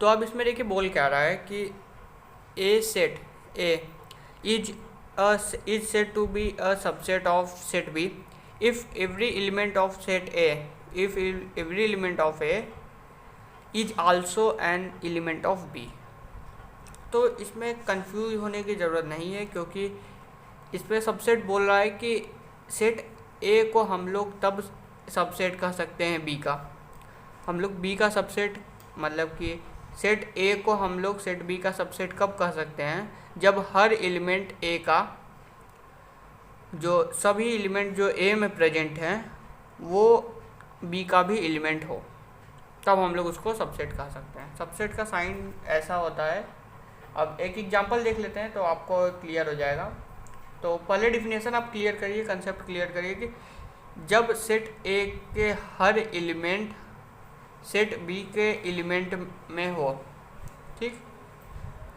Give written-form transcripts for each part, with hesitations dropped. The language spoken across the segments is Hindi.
तो अब इसमें देखिए बोल क्या रहा है कि a set A is is said to be a subset of set B if every element of set A every element of A is also an element of B। तो इसमें कंफ्यूज होने की ज़रूरत नहीं है, क्योंकि इसमें सबसेट बोल रहा है कि सेट ए को हम लोग तब सबसेट कह सकते हैं बी का, हम लोग बी का सबसेट मतलब कि सेट ए को हम लोग सेट बी का सबसेट कब कह सकते हैं, जब हर एलिमेंट ए का जो सभी एलिमेंट जो ए में प्रेजेंट हैं वो बी का भी एलिमेंट हो, तब हम लोग उसको सबसेट कह सकते हैं। सबसेट का साइन ऐसा होता है। अब एक एग्जांपल देख लेते हैं तो आपको क्लियर हो जाएगा। तो पहले डिफिनेशन आप क्लियर करिए, कंसेप्ट क्लियर करिए कि जब सेट ए के हर एलिमेंट सेट बी के एलिमेंट में हो, ठीक,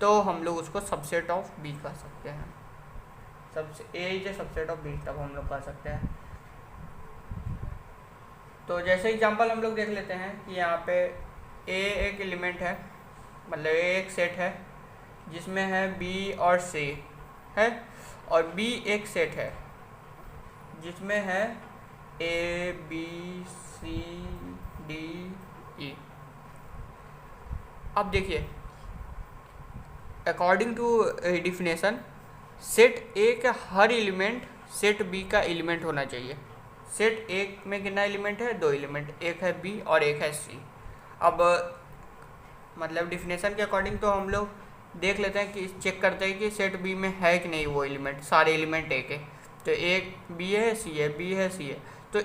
तो हम लोग उसको सबसेट ऑफ बी कह सकते हैं। सबसे A is a subset of B, तब हम लोग कह सकते हैं। तो जैसे एग्जांपल हम लोग देख लेते हैं कि यहाँ पे ए एक एलिमेंट है, मतलब ए एक सेट है जिसमें है बी और सी है, और बी एक सेट है जिसमें है A B C D E. अब देखिए according to definition set A का हर एलिमेंट सेट बी का एलिमेंट होना चाहिए। सेट ए में कितना एलिमेंट है? 2 एलिमेंट, एक है बी और एक है सी। अब मतलब डिफिनेशन के अकॉर्डिंग तो हम लोग देख लेते हैं कि चेक करते हैं कि सेट बी में है कि नहीं वो एलिमेंट, सारे एलिमेंट ए के। तो एक बी है, सी है, बी है, सी है, तो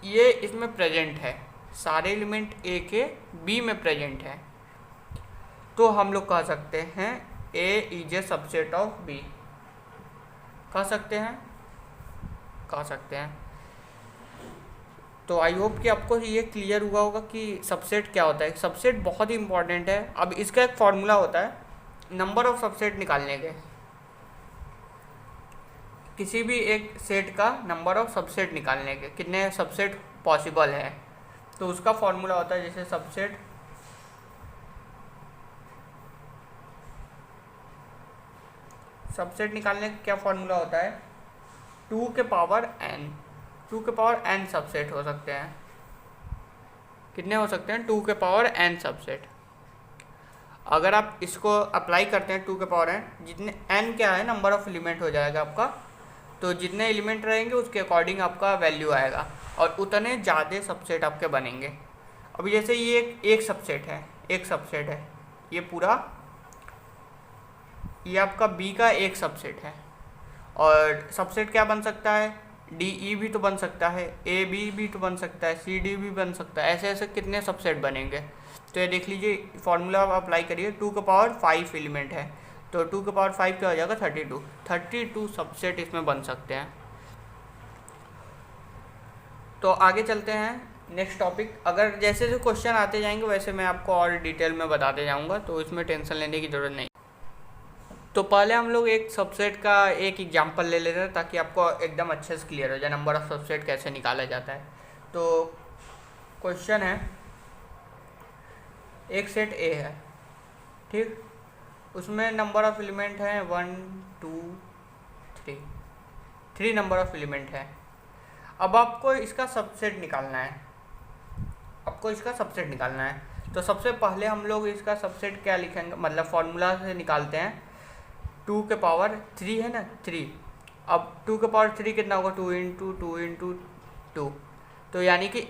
ये इसमें प्रेजेंट है, सारे एलिमेंट ए के बी में प्रेजेंट है, तो हम लोग कह सकते हैं A is a subset of B. कह सकते हैं। तो आई होप कि आपको ये क्लियर हुआ होगा कि सबसेट क्या होता है। सबसेट बहुत ही इंपॉर्टेंट है। अब इसका एक फॉर्मूला होता है नंबर ऑफ सबसेट निकालने के, किसी भी एक सेट का नंबर ऑफ सबसेट निकालने के, कितने सबसेट पॉसिबल है, तो उसका फॉर्मूला होता है जैसे सबसेट निकालने का क्या फॉर्मूला होता है, 2 के पावर n सबसेट हो सकते हैं। कितने हो सकते हैं? 2 के पावर n सबसेट। अगर आप इसको अप्लाई करते हैं 2 के पावर n, जितने n क्या है नंबर ऑफ एलिमेंट हो जाएगा आपका, तो जितने एलिमेंट रहेंगे उसके अकॉर्डिंग आपका वैल्यू आएगा और उतने ज़्यादा सबसेट आपके बनेंगे। अभी जैसे ये एक सबसेट है, ये पूरा ये आपका बी का एक सबसेट है, और सबसेट क्या बन सकता है? डी ई भी तो बन सकता है, ए बी भी तो बन सकता है, सी डी भी बन सकता है, ऐसे ऐसे कितने सबसेट बनेंगे। तो ये देख लीजिए फॉर्मूला आप अप्लाई करिए, 2 के पावर 5 एलिमेंट है, तो 2 के पावर 5 क्या हो जाएगा? 32 सबसेट इसमें बन सकते हैं। तो आगे चलते हैं नेक्स्ट टॉपिक। अगर जैसे जैसे क्वेश्चन आते जाएंगे वैसे मैं आपको और डिटेल में बताते जाऊँगा, तो इसमें टेंशन लेने की ज़रूरत नहीं। तो पहले हम लोग एक सबसेट का एक एग्जांपल ले लेते हैं ताकि आपको एकदम अच्छे से क्लियर हो जाए नंबर ऑफ सबसेट कैसे निकाला जाता है। तो क्वेश्चन है, एक सेट ए है, ठीक, उसमें नंबर ऑफ एलिमेंट हैं 1 2 3 नंबर ऑफ एलिमेंट है। अब आपको इसका सबसेट निकालना है। तो सबसे पहले हम लोग इसका सबसेट क्या लिखेंगे, मतलब फॉर्मूला से निकालते हैं। 2 के पावर 3 है ना, 3। अब 2 के पावर 3 कितना होगा? 2 इंटू 2 इंटू 2, तो यानी कि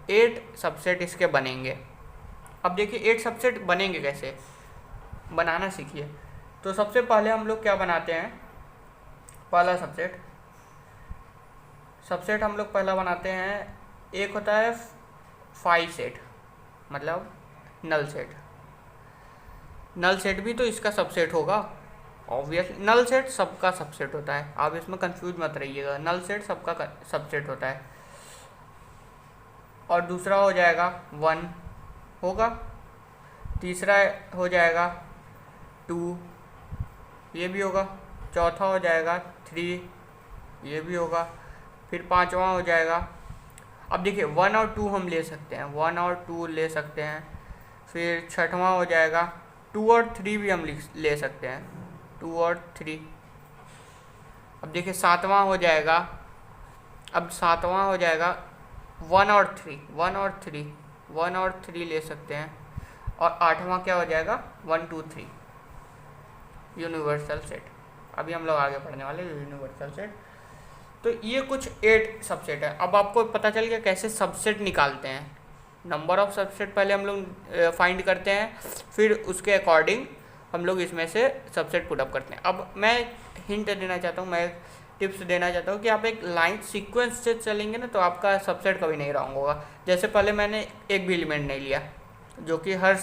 8 सबसेट इसके बनेंगे। अब देखिए 8 सबसेट बनेंगे कैसे, बनाना सीखिए। तो सबसे पहले हम लोग क्या बनाते हैं, पहला सबसेट हम लोग पहला बनाते हैं। एक होता है 5 सेट, मतलब नल सेट भी तो इसका सबसेट होगा ऑब्वियसली। नल सेट सबका सबसेट होता है, आप इसमें कंफ्यूज मत रहिएगा, नल सेट सबका सबसेट होता है। और दूसरा हो जाएगा 1 होगा, तीसरा हो जाएगा 2, ये भी होगा, चौथा हो जाएगा 3, ये भी होगा, फिर पांचवा हो जाएगा। अब देखिए 1 और 2 हम ले सकते हैं, 1 और 2 ले सकते हैं, फिर छठवां हो जाएगा 2 और 3 भी हम ले सकते हैं, 2 और 3। अब देखिए सातवां हो जाएगा, अब सातवां हो जाएगा 1 और 3, 1 और 3, 1 और 3 ले सकते हैं। और आठवां क्या हो जाएगा 1 2 3, यूनिवर्सल सेट। अभी हम लोग आगे पढ़ने वाले यूनिवर्सल सेट। तो ये कुछ 8 सबसेट है। अब आपको पता चल गया कैसे सबसेट निकालते हैं। नंबर ऑफ सबसेट पहले हम लोग फाइंड करते हैं, फिर उसके अकॉर्डिंग हम लोग इसमें से सबसेट पुटअप करते हैं। अब मैं हिंट देना चाहता हूँ, मैं टिप्स देना चाहता हूँ कि आप एक लाइन सीक्वेंस से चलेंगे ना तो आपका सबसेट कभी नहीं रॉन्ग होगा। जैसे पहले मैंने एक भी एलिमेंट नहीं लिया, जो कि हर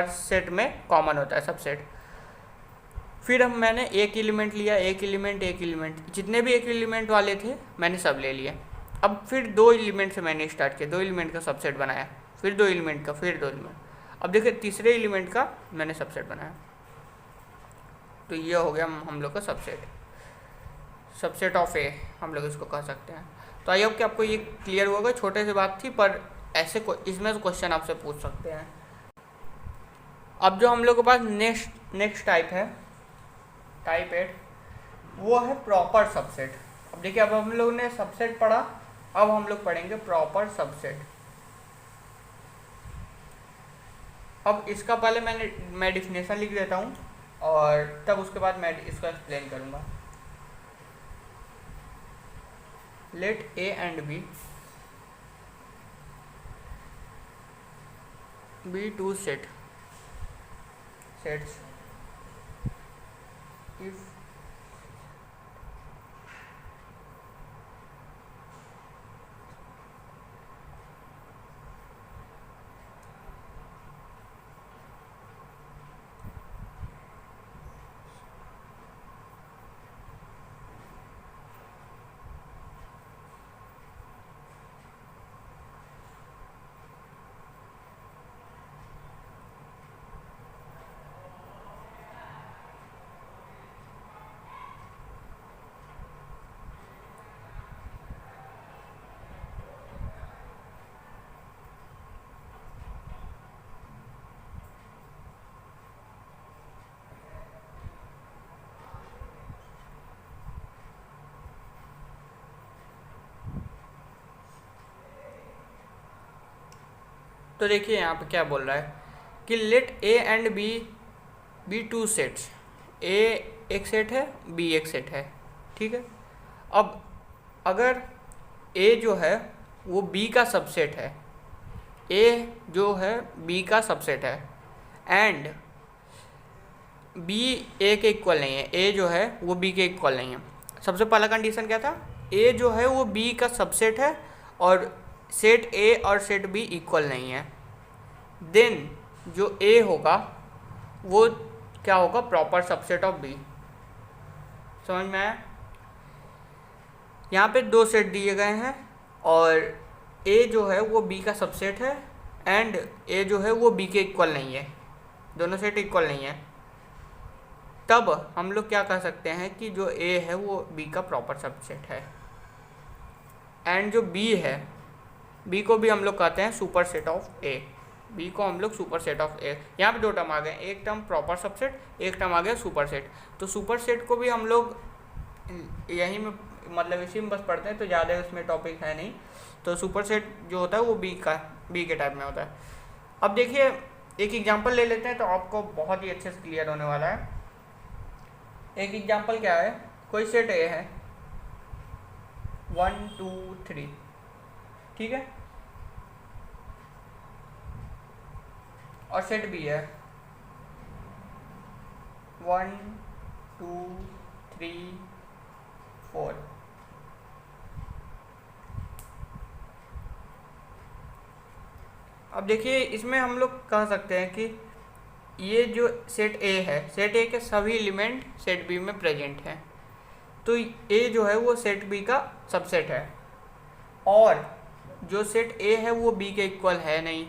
सेट में कॉमन होता है सबसेट। फिर मैंने एक एलिमेंट लिया, एक एलिमेंट, जितने भी एक एलिमेंट वाले थे मैंने सब ले लिए। अब फिर 2 एलिमेंट से मैंने स्टार्ट किया, 2 एलिमेंट का सबसेट बनाया, फिर 2 एलिमेंट का, फिर 2 एलिमेंट। अब देखिए तीसरे एलिमेंट का मैंने सबसेट बनाया। तो ये हो गया हम लोग का सबसेट ऑफ ए हम लोग इसको कह सकते हैं। तो आई होप कि आपको ये क्लियर होगा। छोटे से बात थी, पर ऐसे इसमें से क्वेश्चन आपसे पूछ सकते हैं। अब जो हम लोग के पास नेक्स्ट टाइप है, टाइप 8, वो है प्रॉपर सबसेट। अब देखिए, अब हम लोग ने सबसेट पढ़ा, अब हम लोग पढ़ेंगे प्रॉपर सबसेट। अब इसका पहले मैं डिफिनेशन लिख देता हूँ और तब उसके बाद मैं इसको एक्सप्लेन करूँगा। Let A and B be two sets if तो देखिए यहाँ पे क्या बोल रहा है कि let A and B two sets. A एक सेट है, बी एक सेट है, ठीक है। अब अगर ए जो है वो बी का सबसेट है, ए जो है बी का सबसेट है, एंड बी ए के इक्वल नहीं है, ए जो है वो बी के इक्वल नहीं है। सबसे पहला कंडीशन क्या था, ए जो है वो बी का सबसेट है और सेट ए और सेट बी इक्वल नहीं है। देन जो ए होगा वो क्या होगा, प्रॉपर सबसेट ऑफ बी। समझ में आया? यहाँ पे 2 सेट दिए गए हैं और ए जो है वो बी का सबसेट है एंड ए जो है वो बी के इक्वल नहीं है, दोनों सेट इक्वल नहीं है। तब हम लोग क्या कह सकते हैं कि जो ए है वो बी का प्रॉपर सबसेट है, एंड जो बी है, बी को भी हम लोग कहते हैं superset of A. B को हम लोग सुपर सेट ऑफ ए, यहाँ पे 2 टर्म आ गए, एक टर्म प्रॉपर सबसेट, एक टर्म आ गया सुपर सेट। तो सुपर सेट को भी हम लोग यहीं में मतलब इसी में बस पढ़ते हैं, तो ज़्यादा उसमें टॉपिक है नहीं। तो सुपर सेट जो होता है वो बी के टाइप में होता है। अब देखिए एक एग्जांपल ले लेते हैं तो आपको बहुत ही अच्छे से क्लियर होने वाला है। एक एग्जांपल क्या है, कोई सेट ए है 1 2 3, ठीक है, और सेट बी है 1 2 3 4। अब देखिए इसमें हम लोग कह सकते हैं कि ये जो सेट ए है, सेट ए के सभी एलिमेंट सेट बी में प्रेजेंट हैं। तो ए जो है वो सेट बी का सबसेट है और जो सेट ए है वो बी के इक्वल है नहीं,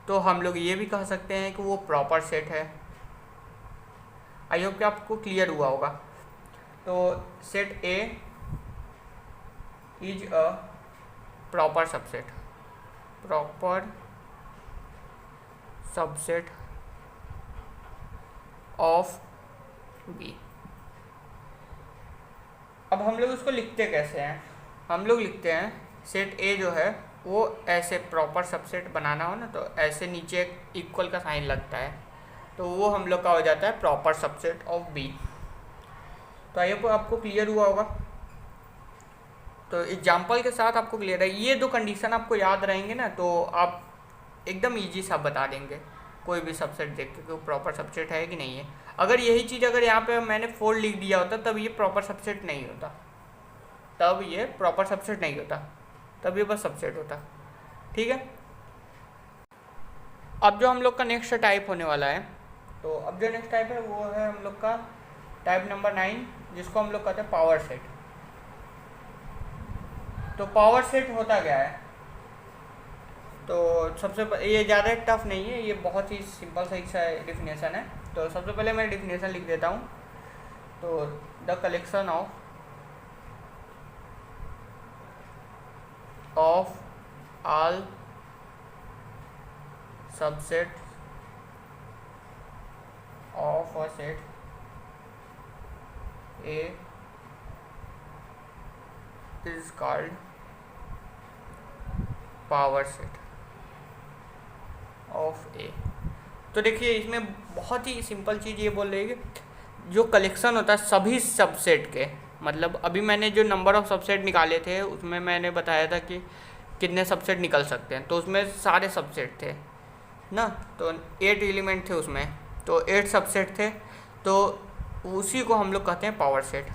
तो हम लोग ये भी कह सकते हैं कि वो प्रॉपर सेट है। आई होप कि आपको क्लियर हुआ होगा। तो set A is a proper subset, proper subset of B. अब हम लोग इसको लिखते कैसे हैं? हम लोग लिखते हैं सेट ए जो है वो ऐसे प्रॉपर सबसेट बनाना हो ना, तो ऐसे नीचे एक इक्वल का साइन लगता है, तो वो हम लोग का हो जाता है प्रॉपर सबसेट ऑफ बी। तो आई होप आपको क्लियर हुआ होगा। तो एग्जाम्पल के साथ आपको क्लियर है, ये दो कंडीशन आपको याद रहेंगे ना, तो आप एकदम ईजी सा बता देंगे कोई भी सबसेट देख के कि वो प्रॉपर सबसेट है कि नहीं है। अगर यही चीज़ अगर यहाँ पे मैंने 4 लिख दिया होता तब ये प्रॉपर सबसेट नहीं होता, तब ये प्रॉपर सबसेट नहीं होता, तब ये बस सबसेट होता। ठीक है। अब जो हम लोग का नेक्स्ट टाइप होने वाला है, तो अब जो नेक्स्ट टाइप है वो है हम लोग का टाइप नंबर 9, जिसको हम लोग कहते हैं पावर सेट। तो पावर सेट होता क्या है? तो ये ज़्यादा टफ नहीं है, ये बहुत ही सिंपल सा डिफिनेशन है। तो सबसे पहले मैं डिफिनेशन लिख देता हूँ। तो the collection of all subset of a set A is called power set of A. तो देखिए इसमें बहुत ही सिंपल चीज़ ये बोल रही है कि जो कलेक्शन होता है सभी सबसेट के, मतलब अभी मैंने जो नंबर ऑफ सबसेट निकाले थे उसमें मैंने बताया था कि कितने सबसेट निकल सकते हैं, तो उसमें सारे सबसेट थे ना, तो 8 एलिमेंट थे उसमें, तो 8 सबसेट थे, तो उसी को हम लोग कहते हैं पावर सेट।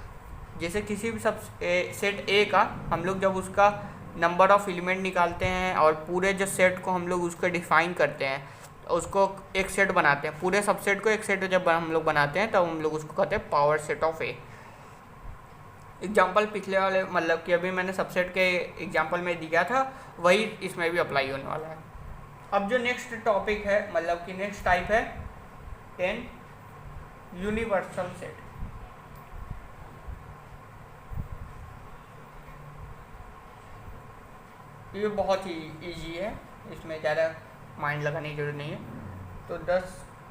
जैसे किसी भी सेट ए का हम लोग जब उसका नंबर ऑफ एलिमेंट निकालते हैं और पूरे जो सेट को हम लोग उसको डिफाइन करते हैं, उसको एक सेट बनाते हैं, पूरे सबसेट को एक सेट जब हम लोग बनाते हैं तब हम लोग उसको कहते हैं power set of A. Example पिछले वाले मतलब कि अभी मैंने सबसेट के एग्जाम्पल में दिया था, वही इसमें भी अप्लाई होने वाला है। अब जो नेक्स्ट टॉपिक है मतलब कि नेक्स्ट टाइप है 10 यूनिवर्सल सेट। ये बहुत ही इजी है, इसमें ज़्यादा माइंड लगाने की जरूरत नहीं है। तो 10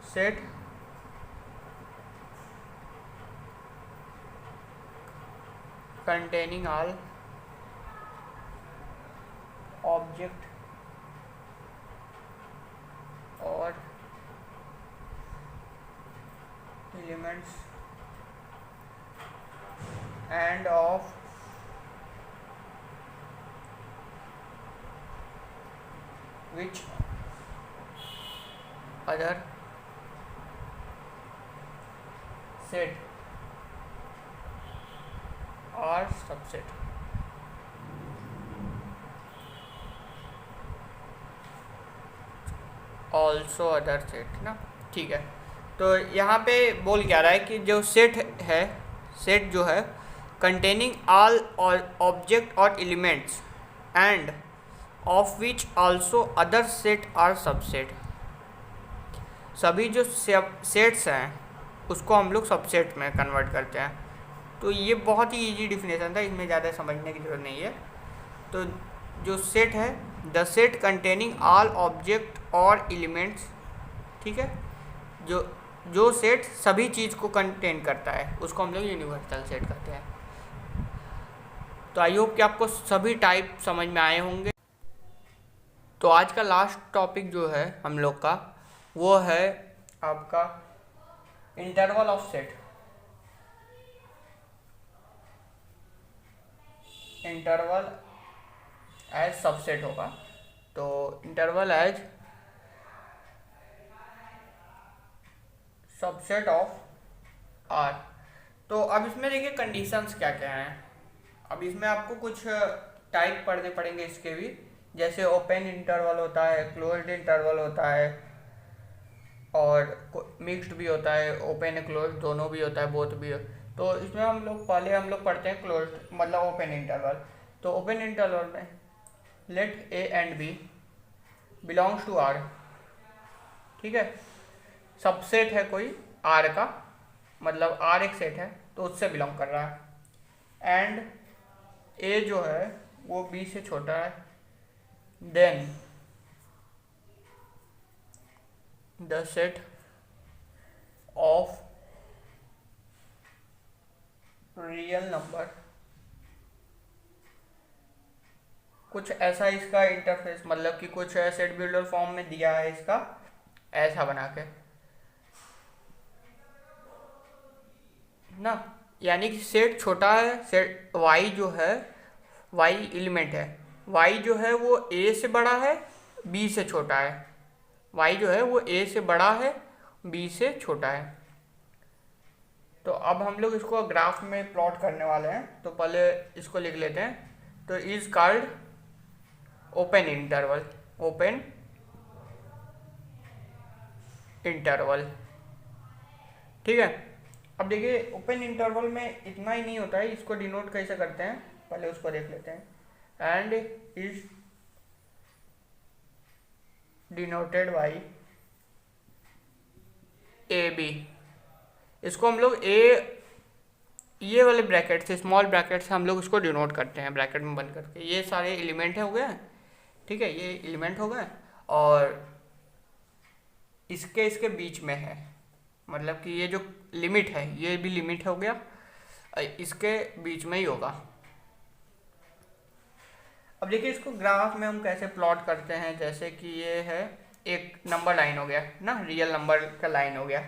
set containing all object or elements and of which other set और सबसेट। ऑल्सो अदर सेट ना, ठीक है। तो यहाँ पे बोल क्या रहा है कि जो सेट है, सेट जो है कंटेनिंग ऑल ऑब्जेक्ट और elements and of which also other set are subset. सभी जो सेट्स हैं उसको हम लोग सबसेट में कन्वर्ट करते हैं। तो ये बहुत ही इजी डिफिनेशन था, इसमें ज़्यादा समझने की जरूरत नहीं है। तो जो सेट है the set containing all object और एलिमेंट्स, ठीक है, जो सेट सभी चीज़ को कंटेन करता है उसको हम लोग यूनिवर्सल सेट कहते हैं। तो आई होप कि आपको सभी टाइप समझ में आए होंगे। तो आज का लास्ट टॉपिक जो है हम लोग का वो है आपका interval of set. Interval as subset होगा, तो interval as subset of R. तो अब इसमें देखिए कंडीशंस क्या क्या हैं। अब इसमें आपको कुछ टाइप पढ़ने पड़ेंगे इसके भी, जैसे ओपन इंटरवल होता है, क्लोज्ड इंटरवल होता है, और मिक्स्ड भी होता है, ओपन क्लोज दोनों भी होता है, बोथ भी। तो इसमें हम लोग पढ़ते हैं क्लोज्ड मतलब ओपन इंटरवल। तो ओपन इंटरवल में let A and B belongs to R, ठीक है, सबसेट है कोई आर का, मतलब आर एक सेट है तो उससे बिलोंग कर रहा है, एंड ए जो है वो बी से छोटा है, then the set of real number, कुछ ऐसा इसका इंटरफेस, मतलब कि कुछ सेट बिल्डर फॉर्म में दिया है इसका, ऐसा बना के ना। यानी कि सेट छोटा है, सेट वाई जो है, वाई एलिमेंट है, वाई जो है वो ए से बड़ा है, बी से छोटा है। वाई जो है वो ए से बड़ा है, बी से छोटा है। तो अब हम लोग इसको ग्राफ में प्लॉट करने वाले हैं, तो पहले इसको लिख लेते हैं। तो is called open interval, open interval, ठीक है। अब देखिए ओपन इंटरवल में इतना ही नहीं होता है, इसको डिनोट कैसे करते हैं पहले उसको देख लेते हैं। And is denoted by A B, इसको हम लोग ये वाले ब्रैकेट से, स्मॉल ब्रैकेट से हम लोग इसको डिनोट करते हैं, ब्रैकेट में बंद करके। ये सारे एलिमेंट हो गए, ठीक है, ये एलिमेंट हो गए, और इसके बीच में है, मतलब कि ये जो लिमिट है ये भी लिमिट हो गया, इसके बीच में ही होगा। अब देखिए इसको ग्राफ में हम कैसे प्लॉट करते हैं, जैसे कि ये है एक नंबर लाइन हो गया ना, रियल नंबर का लाइन हो गया।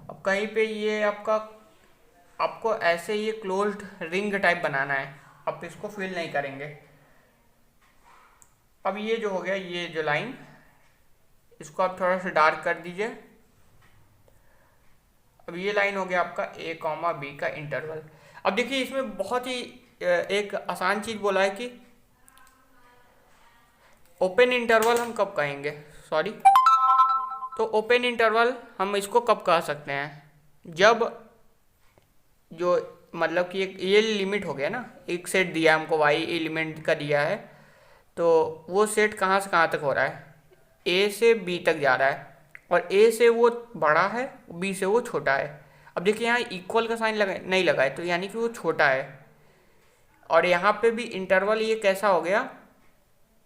अब कहीं पे ये आपको ऐसे ये क्लोज्ड रिंग टाइप बनाना है, अब इसको फिल नहीं करेंगे। अब ये जो हो गया, ये जो लाइन, इसको आप थोड़ा सा डार्क कर दीजिए। अब ये लाइन हो गया आपका ए कॉमा बी का इंटरवल। अब देखिए इसमें बहुत ही एक आसान चीज बोला है कि ओपन इंटरवल हम कब कहेंगे, सॉरी, तो ओपन इंटरवल हम इसको कब कह सकते हैं, जब जो मतलब कि एक ये लिमिट हो गया ना, एक सेट दिया हमको वाई एलिमेंट का दिया है, तो वो सेट कहाँ से कहाँ तक हो रहा है, ए से बी तक जा रहा है, और ए से वो बड़ा है, बी से वो छोटा है। अब देखिए यहाँ इक्वल का साइन नहीं लगा है, तो यानी कि वो छोटा है। और यहाँ पे भी इंटरवल ये कैसा हो गया,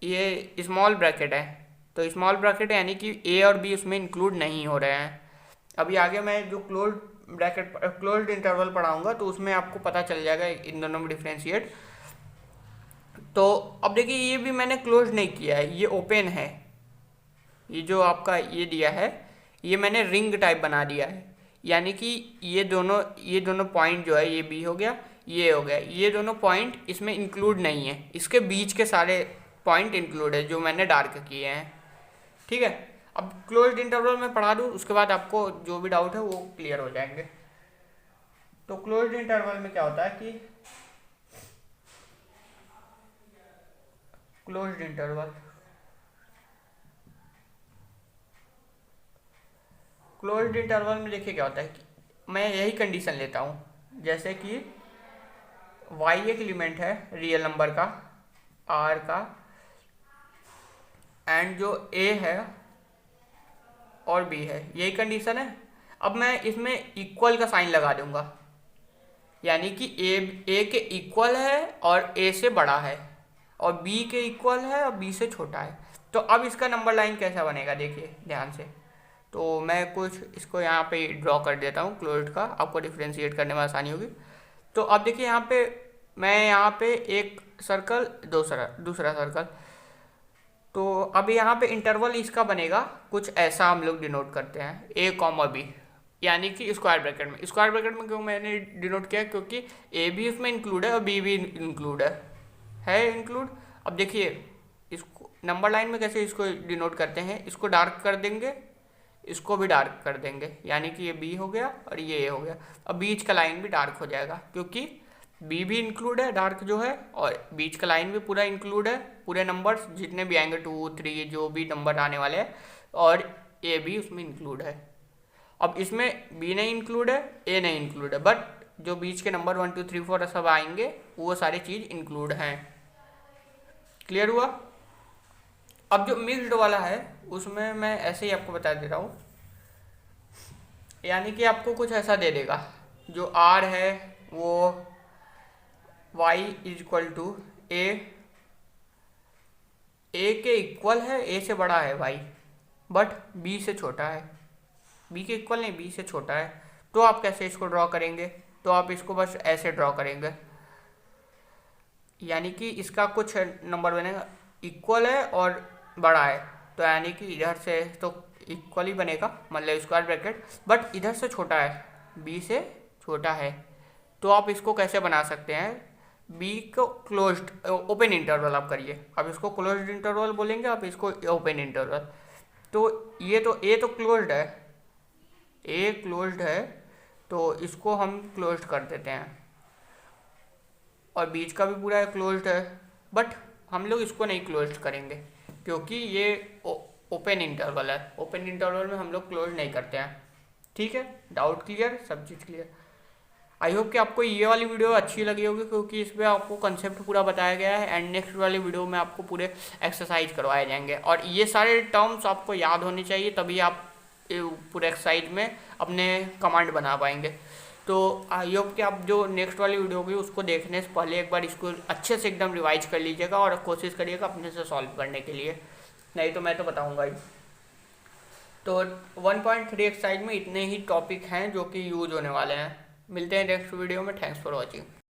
ये स्मॉल ब्रैकेट है, तो स्मॉल ब्रैकेट है यानी कि ए और बी उसमें इंक्लूड नहीं हो रहे हैं। अभी आगे मैं जो क्लोज्ड इंटरवल पढ़ाऊंगा तो उसमें आपको पता चल जाएगा इन दोनों में डिफ्रेंशिएट। तो अब देखिए ये भी मैंने क्लोज नहीं किया है, ये ओपन है, ये जो आपका ये दिया है ये मैंने रिंग टाइप बना दिया है, यानी कि ये दोनों पॉइंट जो है, ये बी हो गया, ये हो गया, ये दोनों पॉइंट इसमें इंक्लूड नहीं है, इसके बीच के सारे पॉइंट इंक्लूड है जो मैंने डार्क किए हैं, ठीक है। अब क्लोज्ड इंटरवल में पढ़ा दूँ, उसके बाद आपको जो भी डाउट है वो क्लियर हो जाएंगे। तो क्लोज्ड इंटरवल में क्या होता है कि क्लोज्ड इंटरवल में देखिए क्या होता है कि मैं यही कंडीशन लेता हूँ, जैसे कि y एक एलिमेंट है रियल नंबर का, r का, एंड जो a है और b है, यही कंडीशन है। अब मैं इसमें इक्वल का साइन लगा दूंगा, यानी कि a के इक्वल है और a से बड़ा है, और b के इक्वल है और b से छोटा है। तो अब इसका नंबर लाइन कैसा बनेगा देखिए ध्यान से। तो मैं कुछ इसको यहाँ पे ड्रॉ कर देता हूँ क्लोज्ड का, आपको डिफ्रेंशिएट करने में आसानी होगी। तो अब देखिए यहाँ पे मैं यहाँ पे एक सर्कल, दूसरा सर्कल, तो अब यहाँ पे इंटरवल इसका बनेगा कुछ ऐसा, हम लोग डिनोट करते हैं ए कॉमा बी, यानी कि स्क्वायर ब्रैकेट में क्यों मैंने डिनोट किया, क्योंकि ए भी उसमें इंक्लूड है और बी भी इंक्लूड है इंक्लूड। अब देखिए इसको नंबर लाइन में कैसे इसको डिनोट करते हैं, इसको डार्क कर देंगे, इसको भी डार्क कर देंगे, यानी कि ये बी हो गया और ये ए हो गया। अब बीच का लाइन भी डार्क हो जाएगा, क्योंकि बी भी इंक्लूड है डार्क जो है, और बीच का लाइन भी पूरा इंक्लूड है, पूरे नंबर्स जितने भी आएंगे 2 3 जो भी नंबर आने वाले हैं, और ए भी उसमें इंक्लूड है। अब इसमें बी नहीं इंक्लूड है, ए नहीं इंक्लूड है, बट जो बीच के नंबर 1 2 3 4 सब आएंगे वो सारी चीज़ इंक्लूड हैं। क्लियर हुआ। अब जो मिक्स्ड वाला है उसमें मैं ऐसे ही आपको बता दे रहा हूँ, यानी कि आपको कुछ ऐसा दे देगा, जो r है वो y इज इक्वल टू ए के इक्वल है, a से बड़ा है y, बट बी से छोटा है, बी के इक्वल नहीं, बी से छोटा है, तो आप कैसे इसको ड्रॉ करेंगे? तो आप इसको बस ऐसे ड्रॉ करेंगे, यानी कि इसका कुछ नंबर बनेगा, इक्वल है और बड़ा है, तो यानी कि इधर से तो इक्वल ही बनेगा, मतलब स्क्वायर ब्रैकेट, बट इधर से छोटा है, बी से छोटा है। तो आप इसको कैसे बना सकते हैं? बी को क्लोज्ड ओपन इंटरवल आप करिए, अब इसको क्लोज्ड इंटरवल बोलेंगे, आप इसको ओपन इंटरवल। तो ये तो ए तो क्लोज्ड है, ए क्लोज्ड है, तो इसको हम क्लोज्ड कर देते हैं, और बीच का भी पूरा क्लोज्ड है, बट हम लोग इसको नहीं क्लोज्ड करेंगे क्योंकि ये ओपन इंटरवल है, ओपन इंटरवल में हम लोग क्लोज नहीं करते हैं। ठीक है, डाउट क्लियर, सब चीज़ क्लियर। आई होप कि आपको ये वाली वीडियो अच्छी लगी होगी, क्योंकि इसमें आपको कंसेप्ट पूरा बताया गया है, एंड नेक्स्ट वाली वीडियो में आपको पूरे एक्सरसाइज करवाए जाएंगे, और ये सारे टर्म्स आपको याद होने चाहिए, तभी आप पूरे एक्सरसाइज में अपने कमांड बना पाएंगे। तो आई होप कि आप जो नेक्स्ट वाली वीडियो होगी उसको देखने से पहले एक बार इसको अच्छे से एकदम रिवाइज कर लीजिएगा, और कोशिश करिएगा अपने से सॉल्व करने के लिए, नहीं तो मैं तो बताऊँगा ही। तो 1.3 एक्सरसाइज में इतने ही टॉपिक हैं जो कि यूज होने वाले हैं। मिलते हैं नेक्स्ट वीडियो में। Thanks for watching.